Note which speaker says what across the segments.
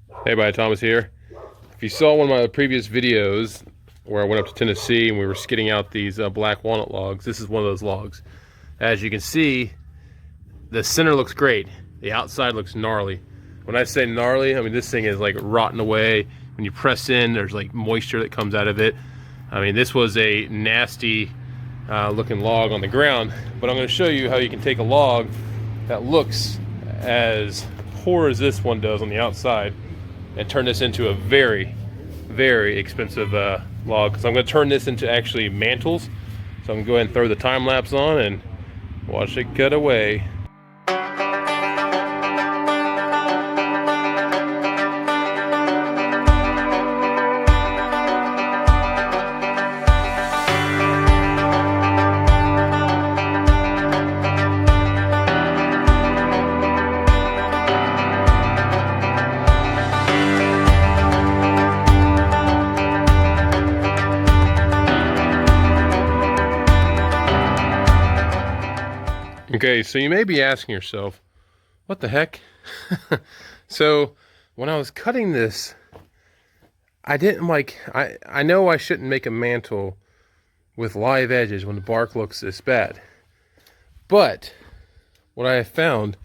Speaker 1: Hey, everybody, Thomas here. If you saw one of my previous videos where I went up to Tennessee and we were skidding out these black walnut logs, this is one of those logs. As you can see, the center looks great. The outside looks gnarly. When I say gnarly, I mean this thing is like rotten away. When you press in, there's like moisture that comes out of it. I mean, this was a nasty looking log on the ground, but I'm going to show you how you can take a log that looks as poor as this one does on the outside and turn this into a very, very expensive log. Because I'm going to turn this into actually mantles. So I'm going to go ahead and throw the time lapse on and watch it cut away. Okay, so you may be asking yourself, what the heck? So when I was cutting this, I didn't I know I shouldn't make a mantle with live edges when the bark looks this bad. But what I have found,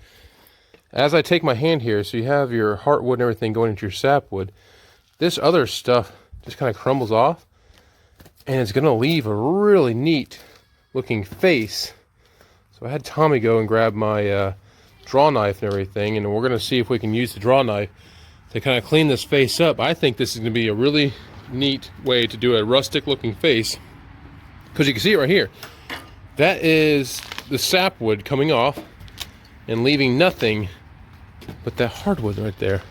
Speaker 1: as I take my hand here, so you have your heartwood and everything going into your sapwood, this other stuff just kind of crumbles off, and it's going to leave a really neat looking face. So I had Tommy go and grab my draw knife and everything, and we're going to see if we can use the draw knife to kind of clean this face up. I think this is going to be a really neat way to do a rustic looking face, because you can see it right here. That is the sapwood coming off and leaving nothing but that hardwood right there.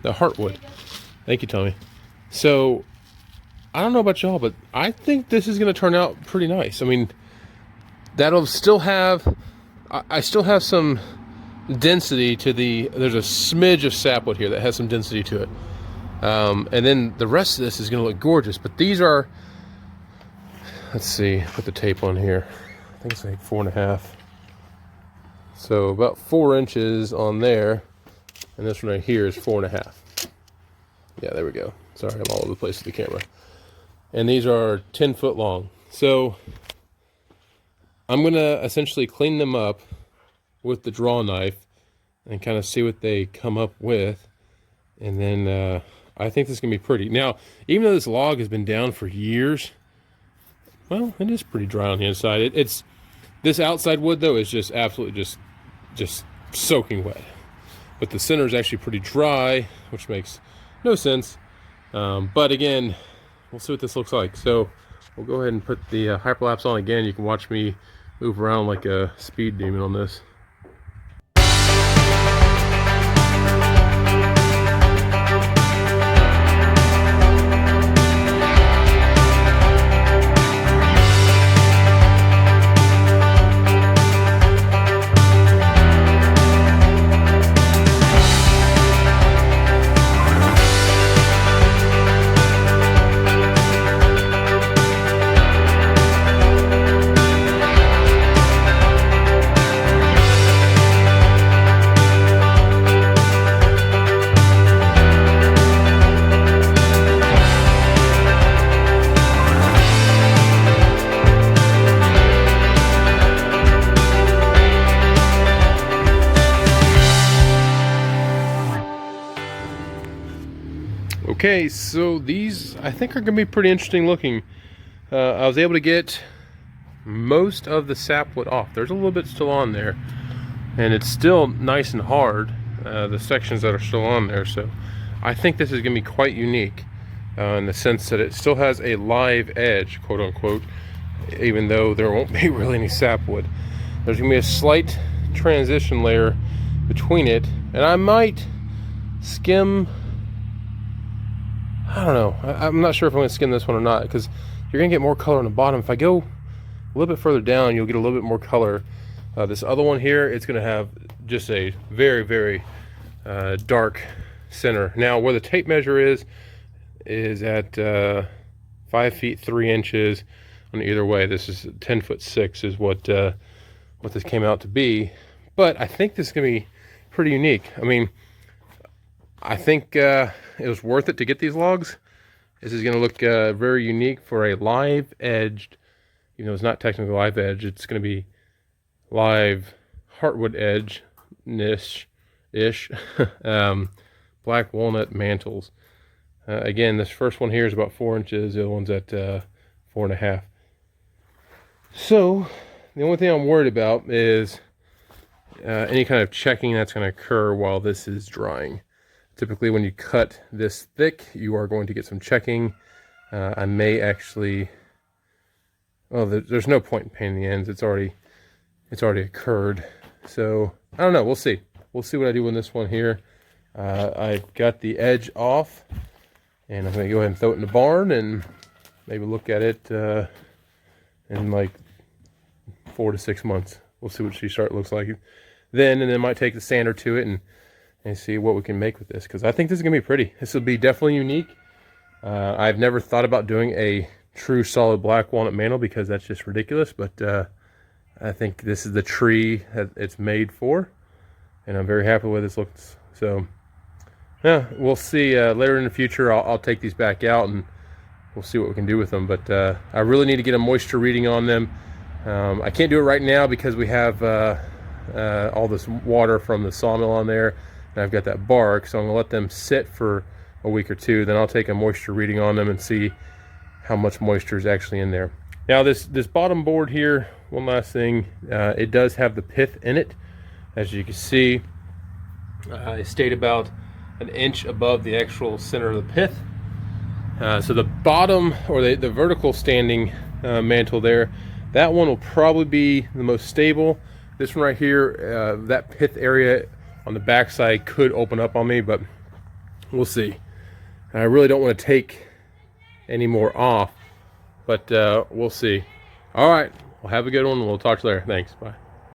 Speaker 1: The heartwood. Thank you, Tommy. So I don't know about y'all, but I think this is going to turn out pretty nice. I mean, that'll still have, I still have some density to there's a smidge of sapwood here that has some density to it. And then the rest of this is going to look gorgeous. But these are, let's see, put the tape on here. I think it's like 4.5. So about 4 inches on there. And this one right here is 4.5. Yeah, there we go. Sorry, I'm all over the place with the camera. And these are 10 foot long. So I'm going to essentially clean them up with the draw knife and kind of see what they come up with. And then I think this is going to be pretty. Now, even though this log has been down for years, well, it is pretty dry on the inside. It's this outside wood, though, is just absolutely just soaking wet. But the center is actually pretty dry, which makes no sense. But again, we'll see what this looks like. So we'll go ahead and put the hyperlapse on again. You can watch me move around like a speed demon on this. Okay, so these I think are going to be pretty interesting looking. I was able to get most of the sapwood off. There's a little bit still on there, and it's still nice and hard, the sections that are still on there. So I think this is going to be quite unique in the sense that it still has a live edge, quote unquote, even though there won't be really any sapwood. There's going to be a slight transition layer between it, and I might skim, I don't know. I'm not sure if I'm going to skim this one or not, because you're going to get more color on the bottom. If I go a little bit further down, you'll get a little bit more color. This other one here, it's going to have just a very, very dark center. Now, where the tape measure is at 5 feet 3 inches on either way. This is 10'6" is what this came out to be. But I think this is going to be pretty unique. I mean, I think it was worth it to get these logs. This is going to look very unique for a live edged, even though it's not technically live edge, it's going to be live heartwood edge ish black walnut mantels. Again, this first one here is about 4 inches, the other one's at 4.5. So the only thing I'm worried about is any kind of checking that's going to occur while this is drying. Typically when you cut this thick, you are going to get some checking. I may actually, well, there's no point in painting the ends. It's already occurred. So I don't know, we'll see. We'll see what I do on this one here. I've got the edge off, and I'm going to go ahead and throw it in the barn and maybe look at it in like 4 to 6 months. We'll see what she looks like then, and then might take the sander to it and see what we can make with this, because I think this is going to be pretty. This will be definitely unique. I've never thought about doing a true solid black walnut mantle because that's just ridiculous, but I think this is the tree that it's made for, and I'm very happy with this looks. So yeah, we'll see later in the future. I'll take these back out and we'll see what we can do with them, but I really need to get a moisture reading on them. I can't do it right now because we have all this water from the sawmill on there, and I've got that bark, so I'm gonna let them sit for a week or two. Then I'll take a moisture reading on them and see how much moisture is actually in there. Now this bottom board here, one last thing, it does have the pith in it. As you can see, it stayed about an inch above the actual center of the pith. So the bottom, or the vertical standing mantle there, that one will probably be the most stable. This one right here, that pith area on the back side could open up on me, but we'll see. I really don't want to take any more off, but we'll see. All right, well, have a good one. We'll talk to you later. Thanks. Bye.